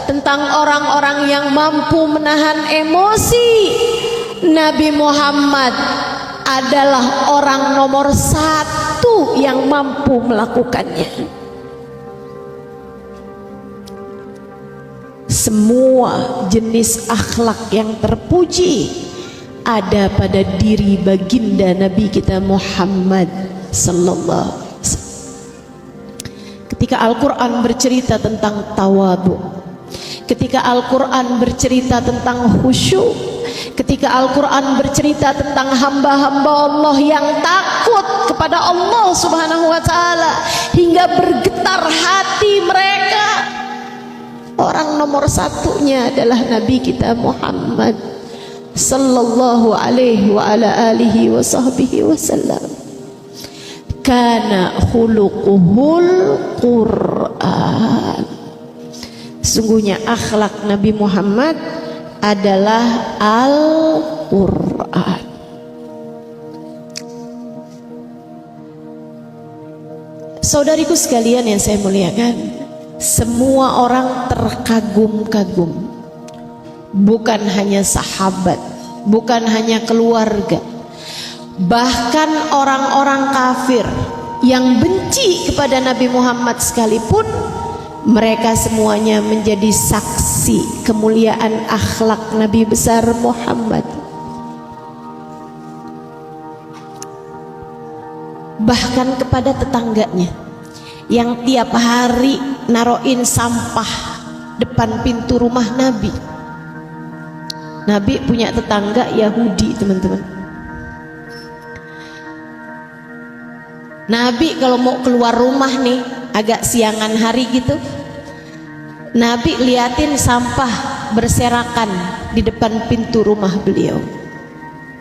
tentang orang-orang yang mampu menahan emosi. Nabi Muhammad adalah orang nomor 1 yang mampu melakukannya. Semua jenis akhlak yang terpuji ada pada diri baginda Nabi kita Muhammad sallallahu alaihi wasallam. Ketika Al-Quran bercerita tentang tawadu, ketika Al-Quran bercerita tentang khusyuk, ketika Al-Quran bercerita tentang hamba-hamba Allah yang takut kepada Allah subhanahu wa ta'ala hingga bergetar hati mereka, orang nomor 1-nya adalah Nabi kita Muhammad sallallahu alaihi wa ala alihi wa sahbihi wasallam. Kana khuluquhul Qur'an. Sungguhnya akhlak Nabi Muhammad adalah Al-Qur'an. Saudariku sekalian yang saya muliakan, semua orang terkagum-kagum, bukan hanya sahabat, bukan hanya keluarga, bahkan orang-orang kafir yang benci kepada Nabi Muhammad sekalipun, mereka semuanya menjadi saksi kemuliaan akhlak Nabi besar Muhammad. Bahkan kepada tetangganya yang tiap hari naroin sampah depan pintu rumah Nabi. Nabi punya tetangga Yahudi, teman-teman. Nabi kalau mau keluar rumah nih agak siangan hari gitu, Nabi liatin sampah berserakan di depan pintu rumah beliau.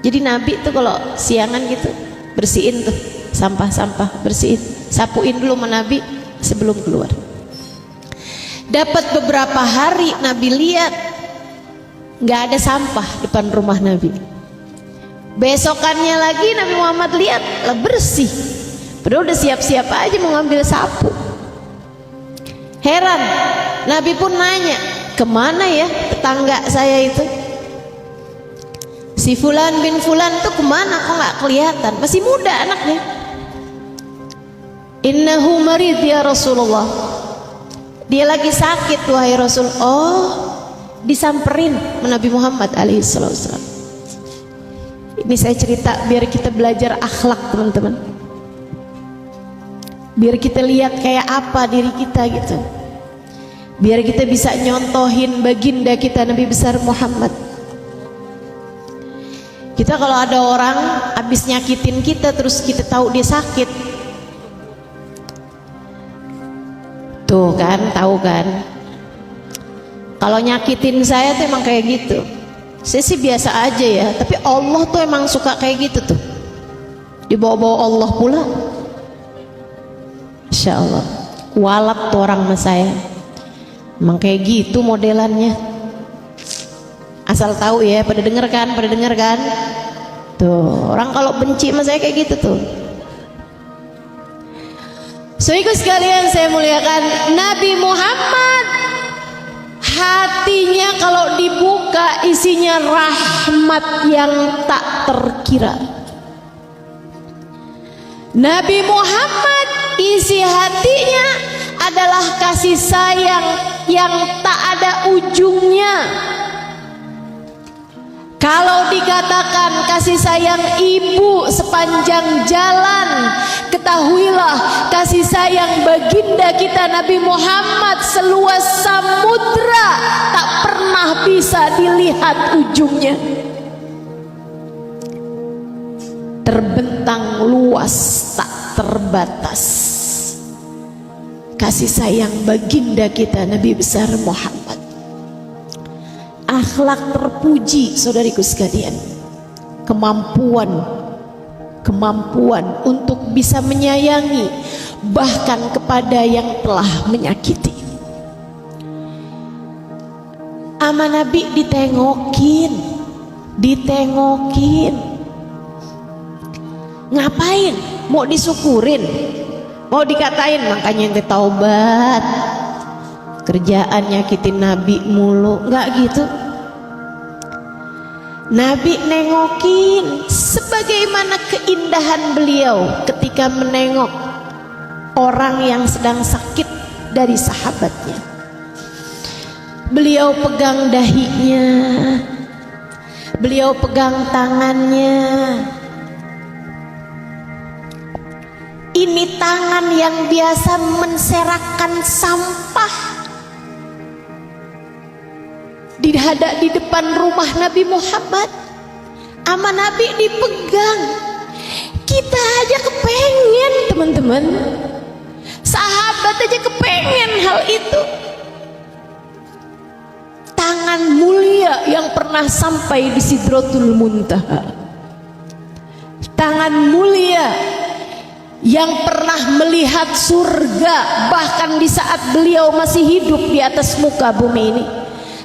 Jadi Nabi tuh kalau siangan gitu bersihin tuh sampah-sampah, bersihin, sapuin dulu sama Nabi sebelum keluar. Dapat beberapa hari Nabi lihat nggak ada sampah depan rumah Nabi. Besokannya lagi Nabi Muhammad lihat lah bersih. Padahal udah siap-siap aja mau ngambil sapu. Heran, Nabi pun nanya, kemana ya tetangga saya itu? Si Fulan bin Fulan tuh kemana, kok nggak kelihatan? Masih muda anaknya. Innahu marid ya Rasulullah. Dia lagi sakit wahai Rasul. Oh, disamperin Nabi Muhammad alaihi wasallam. Ini saya cerita biar kita belajar akhlak, teman-teman. Biar kita lihat kayak apa diri kita gitu, biar kita bisa nyontohin baginda kita Nabi besar Muhammad. Kita kalau ada orang habis nyakitin kita terus kita tahu dia sakit, tuh kan, tahu kan, kalau nyakitin saya tuh emang kayak gitu. Saya sih biasa aja ya, tapi Allah tuh emang suka kayak gitu tuh, dibawa-bawa Allah pula. Insya Allah kualat tuh orang sama saya, emang kayak gitu modelannya. Asal tahu ya, pada denger kan, tuh orang kalau benci sama saya kayak gitu tuh. Saudaraku sekalian saya muliakan, Nabi Muhammad hatinya kalau dibuka isinya rahmat yang tak terkira. Nabi Muhammad isi hatinya adalah kasih sayang yang tak ada ujungnya. Kalau dikatakan kasih sayang ibu sepanjang jalan, ketahuilah kasih sayang baginda kita Nabi Muhammad seluas samudra tak pernah bisa dilihat ujungnya. Terbentang luas tak terbatas kasih sayang baginda kita Nabi besar Muhammad. Akhlak terpuji saudariku sekalian, kemampuan untuk bisa menyayangi bahkan kepada yang telah menyakiti. Ama Nabi ditengokin, ngapain? Mau disukurin, mau dikatain makanya ente taubat. kerjaan nyakitin Nabi mulu, nggak gitu. Nabi nengokin sebagaimana keindahan beliau ketika menengok orang yang sedang sakit dari sahabatnya. Beliau pegang dahinya, beliau pegang tangannya. Ini tangan yang biasa menserakkan sampah di depan rumah Nabi Muhammad, sama Nabi dipegang. Kita aja kepengen, teman-teman, sahabat aja kepengen hal itu. Tangan mulia yang pernah sampai di Sidratul Muntaha, tangan mulia yang pernah melihat surga bahkan di saat beliau masih hidup di atas muka bumi ini,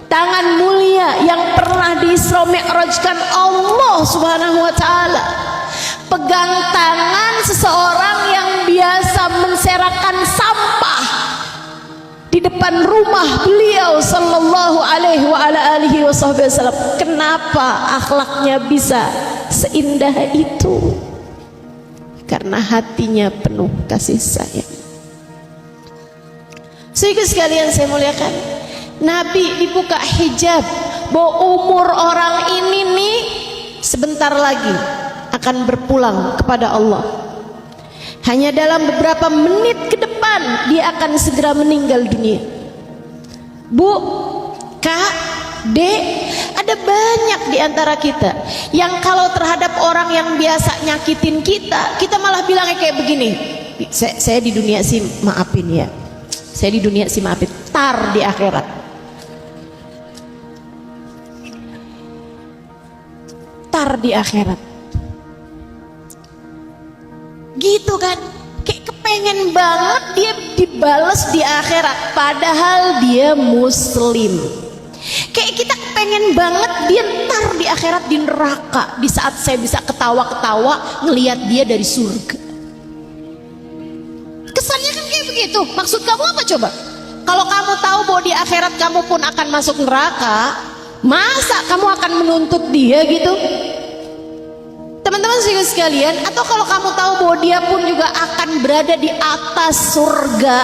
tangan mulia yang pernah di-Isra Mi'rajkan Allah Subhanahu wa taala, pegang tangan seseorang yang biasa menserakkan sampah di depan rumah beliau sallallahu alaihi wa ala alihi wasallam. Kenapa akhlaknya bisa seindah itu? Karena hatinya penuh kasih sayang. Sehingga sekalian saya muliakan, Nabi dibuka hijab bahwa umur orang ini nih sebentar lagi akan berpulang kepada Allah. Hanya dalam beberapa menit ke depan dia akan segera meninggal dunia. Bu, Kak, Dek, ada banyak di antara kita yang kalau terhadap orang yang biasa nyakitin kita malah bilangnya kayak begini. Saya di dunia sih maafin ya. Saya di dunia sih maafin, tar di akhirat. Tar di akhirat. Gitu kan? Kayak kepengen banget dia dibales di akhirat padahal dia muslim. Kayak kita pengen banget dia ntar di akhirat di neraka di saat saya bisa ketawa-ketawa ngelihat dia dari surga. Kesannya kan kayak begitu. Maksud kamu apa coba? Kalau kamu tahu bahwa di akhirat kamu pun akan masuk neraka, masa kamu akan menuntut dia gitu? Teman-teman sekalian, atau kalau kamu tahu bahwa dia pun juga akan berada di atas surga,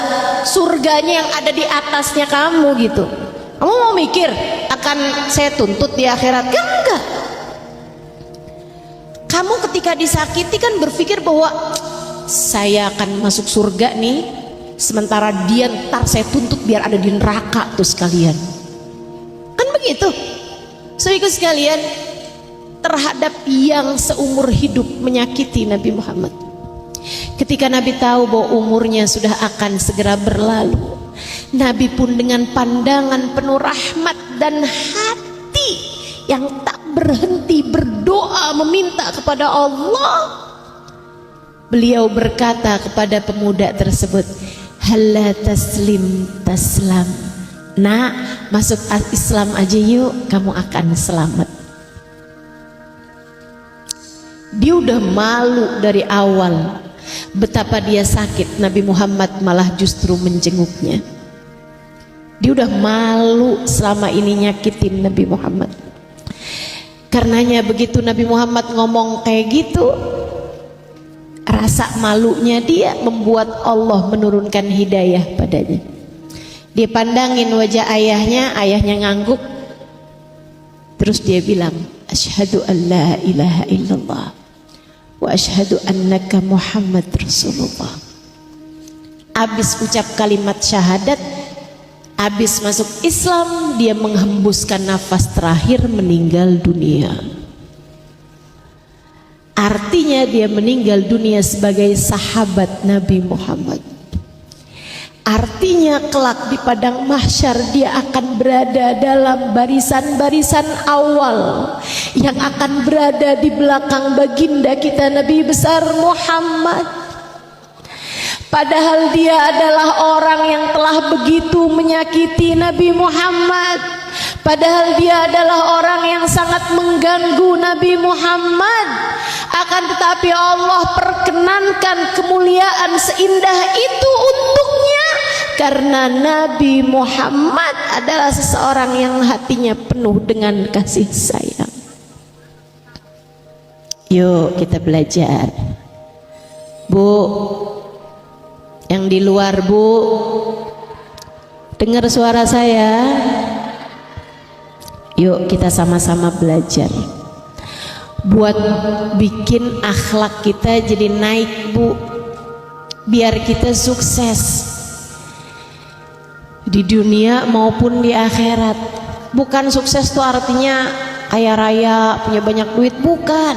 surganya yang ada di atasnya kamu gitu, kamu mau mikir akan saya tuntut di akhirat? Kan enggak. Kamu ketika disakiti kan berpikir bahwa saya akan masuk surga nih, sementara dia ntar saya tuntut biar ada di neraka tuh sekalian. Kan begitu. Saudara sekalian, terhadap yang seumur hidup menyakiti Nabi Muhammad, ketika Nabi tahu bahwa umurnya sudah akan segera berlalu, Nabi pun dengan pandangan penuh rahmat dan hati yang tak berhenti berdoa meminta kepada Allah, beliau berkata kepada pemuda tersebut, "Halla taslim taslam." Nak, masuk Islam aja yuk, kamu akan selamat. Dia udah malu dari awal betapa dia sakit, Nabi Muhammad malah justru menjenguknya. Dia udah malu selama ini nyakitin Nabi Muhammad. Karenanya begitu Nabi Muhammad ngomong kayak gitu, rasa malunya dia membuat Allah menurunkan hidayah padanya. Dia pandangin wajah ayahnya, ayahnya ngangguk. Terus dia bilang, "Asyhadu an la ilaha illallah wa asyhadu annaka Muhammad Rasulullah." Habis ucap kalimat syahadat, habis masuk Islam, dia menghembuskan nafas terakhir meninggal dunia. Artinya dia meninggal dunia sebagai sahabat Nabi Muhammad. Artinya kelak di padang mahsyar dia akan berada dalam barisan-barisan awal yang akan berada di belakang baginda kita Nabi besar Muhammad. Padahal dia adalah orang yang telah begitu menyakiti Nabi Muhammad. Padahal dia adalah orang yang sangat mengganggu Nabi Muhammad. Akan tetapi Allah perkenankan kemuliaan seindah itu untuknya Karena Nabi Muhammad adalah seseorang yang hatinya penuh dengan kasih sayang. Yuk kita belajar. Bu, yang di luar bu, dengar suara saya. Yuk kita sama-sama belajar buat bikin akhlak kita jadi naik bu, biar kita sukses di dunia maupun di akhirat. Bukan sukses itu artinya kaya raya, punya banyak duit, bukan.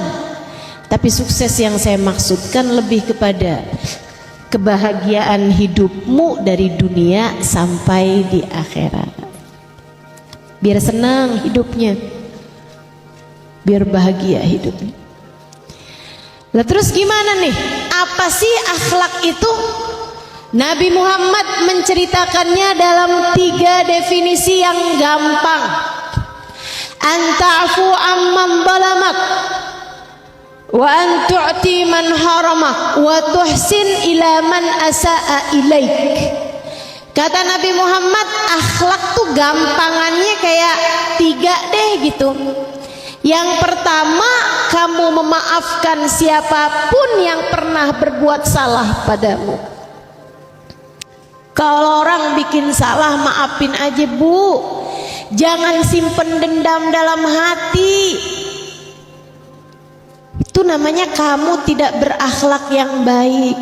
Tapi sukses yang saya maksudkan lebih kepada kebahagiaan hidupmu dari dunia sampai di akhirat. Biar senang hidupnya, biar bahagia hidupnya. Lah terus gimana nih? Apa sih akhlak itu? Nabi Muhammad menceritakannya dalam 3 definisi yang gampang. Anta'fu amman zalamak, wa an tu'ti man haramak, wa tuhsin ila man asa'a ilaik. Kata Nabi Muhammad, akhlak tuh gampangannya kayak 3 deh gitu. Yang pertama, kamu memaafkan siapapun yang pernah berbuat salah padamu. Kalau orang bikin salah, maafin aja bu. Jangan simpen dendam dalam hati. Itu namanya kamu tidak berakhlak yang baik.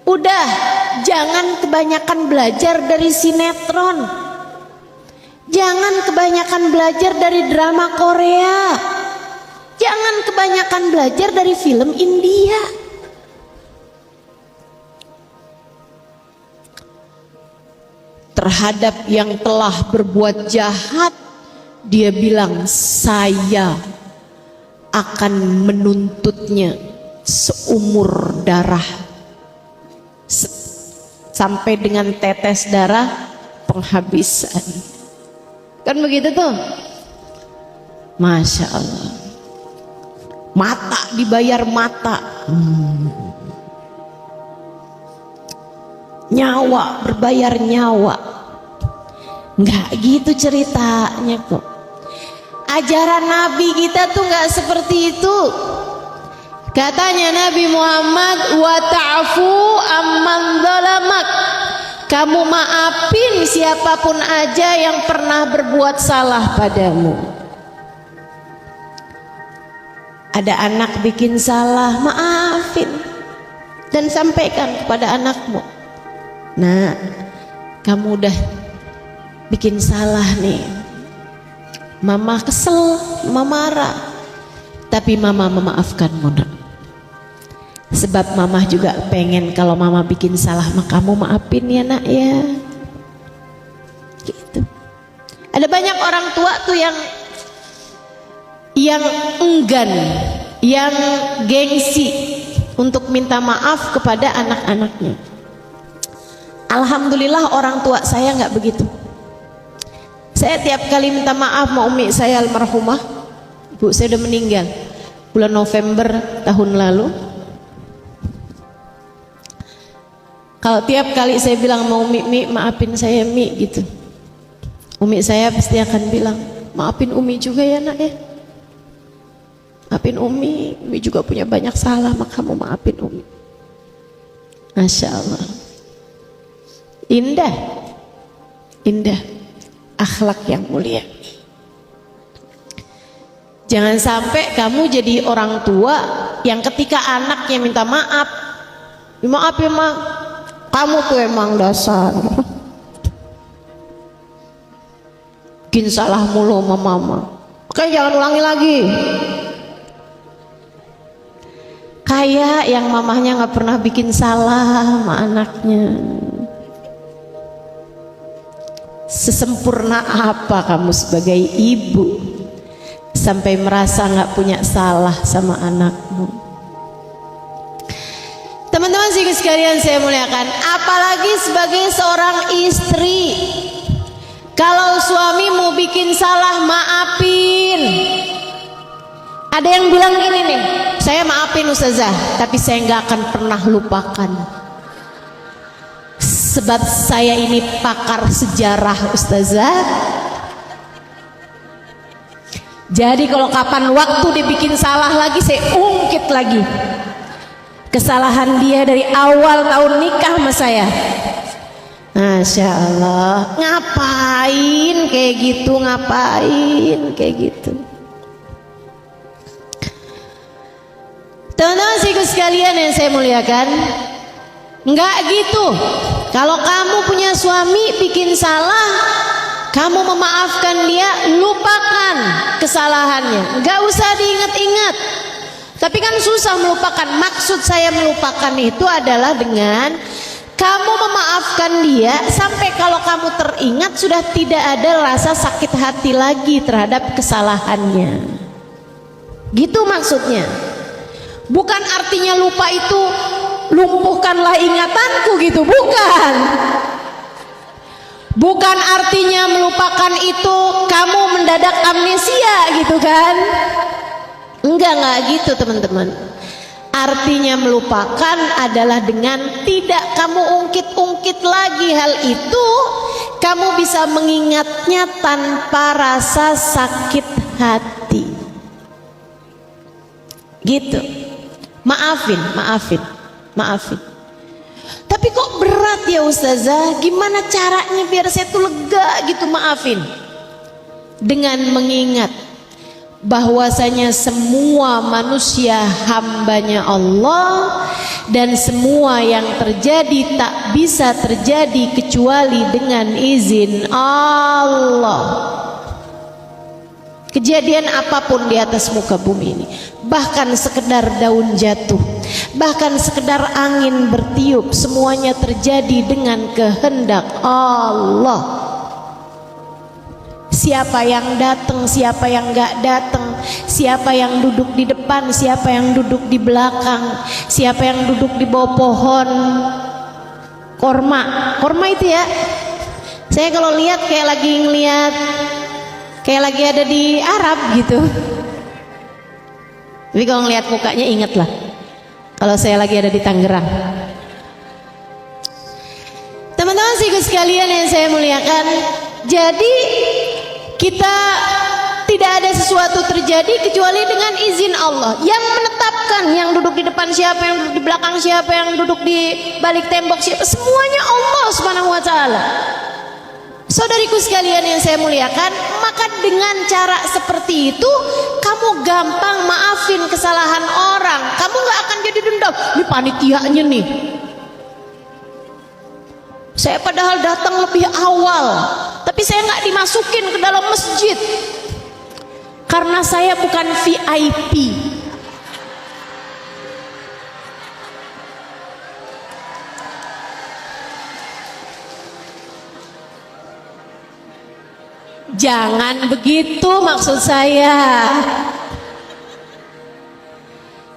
Udah, jangan kebanyakan belajar dari sinetron. Jangan kebanyakan belajar dari drama Korea. Jangan kebanyakan belajar dari film India. Terhadap yang telah berbuat jahat, dia bilang, saya akan menuntutnya seumur darah, sampai dengan tetes darah penghabisan. Kan begitu tuh. Masya Allah. Mata dibayar mata, nyawa berbayar nyawa. Nggak gitu ceritanya kok. Ajaran Nabi kita tuh nggak seperti itu. Katanya Nabi Muhammad, wa ta'fu amman zalamak, kamu maafin siapapun aja yang pernah berbuat salah padamu. Ada anak bikin salah, maafin dan sampaikan kepada anakmu, nah kamu udah bikin salah nih, mama kesel, mama marah, tapi mama memaafkanmu nak. Sebab mama juga pengen kalau mama bikin salah, maka kamu maafin ya nak ya. Gitu. Ada banyak orang tua tuh yang enggan, yang gengsi untuk minta maaf kepada anak-anaknya. Alhamdulillah orang tua saya nggak begitu. Saya tiap kali minta maaf sama umi saya almarhumah, ibu saya udah meninggal bulan November tahun lalu. Kalau tiap kali saya bilang mau umi maafin saya mi gitu, umi saya pasti akan bilang, maafin umi juga ya nak ya, maafin umi juga punya banyak salah, maka kamu maafin umi. Masya Allah, indah, indah akhlak yang mulia. Jangan sampai kamu jadi orang tua yang ketika anaknya minta maaf, maaf ya mak, kamu tuh emang dasar bikin salah mulu sama mama, oke jangan ulangi lagi. Kayak yang mamahnya nggak pernah bikin salah sama anaknya. Sesempurna apa kamu sebagai ibu sampai merasa nggak punya salah sama anakmu? Teman-teman sekalian saya muliakan, apalagi sebagai seorang istri, kalau suamimu bikin salah maafin. Ada yang bilang gini nih, saya maafin ustazah, tapi saya nggak akan pernah lupakan. sebab saya ini pakar sejarah ustazah. Jadi kalau kapan waktu dibikin salah lagi, saya ungkit lagi kesalahan dia dari awal tahun nikah sama saya. Masya Allah, ngapain kayak gitu, ngapain kayak gitu. Teman-teman sekalian yang saya muliakan, enggak gitu. Kalau kamu punya suami bikin salah, kamu memaafkan dia, lupakan kesalahannya, enggak usah diingat-ingat. Tapi kan susah melupakan. Maksud saya melupakan itu adalah dengan kamu memaafkan dia sampai kalau kamu teringat sudah tidak ada rasa sakit hati lagi terhadap kesalahannya. Gitu maksudnya. Bukan artinya lupa itu lumpuhkanlah ingatanku gitu, bukan. Bukan artinya melupakan itu kamu mendadak amnesia gitu kan. Enggak gitu teman-teman. Artinya melupakan adalah dengan tidak kamu ungkit-ungkit lagi hal itu, kamu bisa mengingatnya tanpa rasa sakit hati. Gitu. Maafin. Tapi kok berat ya ustazah? Gimana caranya biar saya tuh lega gitu maafin? Dengan mengingat bahwasanya semua manusia hambanya Allah, dan semua yang terjadi tak bisa terjadi kecuali dengan izin Allah. Kejadian apapun di atas muka bumi ini, bahkan sekedar daun jatuh, bahkan sekedar angin bertiup, semuanya terjadi dengan kehendak Allah. Siapa yang datang, siapa yang enggak datang, siapa yang duduk di depan, siapa yang duduk di belakang, siapa yang duduk di bawah pohon korma itu ya. Saya kalau lihat kayak lagi ada di Arab gitu. Tapi kalau ngelihat mukanya ingatlah kalau saya lagi ada di Tangerang. Teman-teman sekalian yang saya muliakan, jadi kita tidak ada sesuatu terjadi kecuali dengan izin Allah yang menetapkan yang duduk di depan siapa, yang duduk di belakang siapa, yang duduk di balik tembok siapa, semuanya Allah Subhanahu wa taala. Saudariku sekalian yang saya muliakan, maka dengan cara seperti itu kamu gampang maafin kesalahan orang. Kamu gak akan jadi dendam, ini panitianya nih, saya padahal datang lebih awal, tapi saya nggak dimasukin ke dalam masjid karena saya bukan VIP. Jangan begitu maksud saya.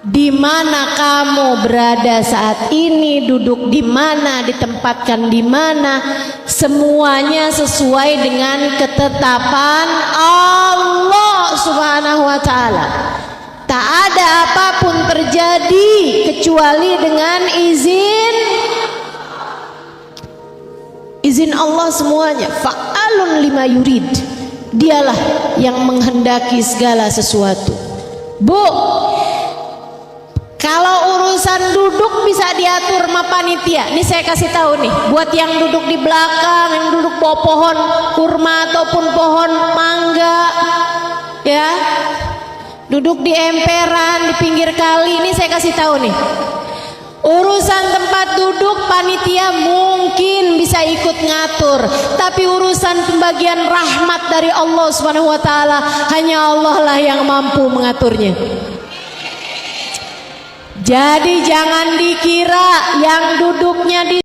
Di mana kamu berada saat ini, duduk di mana, ditempatkan di mana, semuanya sesuai dengan ketetapan Allah Subhanahu wa taala. Tak ada apapun terjadi kecuali dengan izin Allah semuanya. Fa'alun lima yurid. Dialah yang menghendaki segala sesuatu. Bu, kalau urusan duduk bisa diatur sama panitia. Ini saya kasih tahu nih, buat yang duduk di belakang, yang duduk bawah pohon kurma ataupun pohon mangga, ya, duduk di emperan, di pinggir kali. Ini saya kasih tahu nih, urusan tempat duduk panitia mungkin bisa ikut ngatur, tapi urusan pembagian rahmat dari Allah Subhanahu wa taala hanya Allah lah yang mampu mengaturnya. Jadi jangan dikira yang duduknya di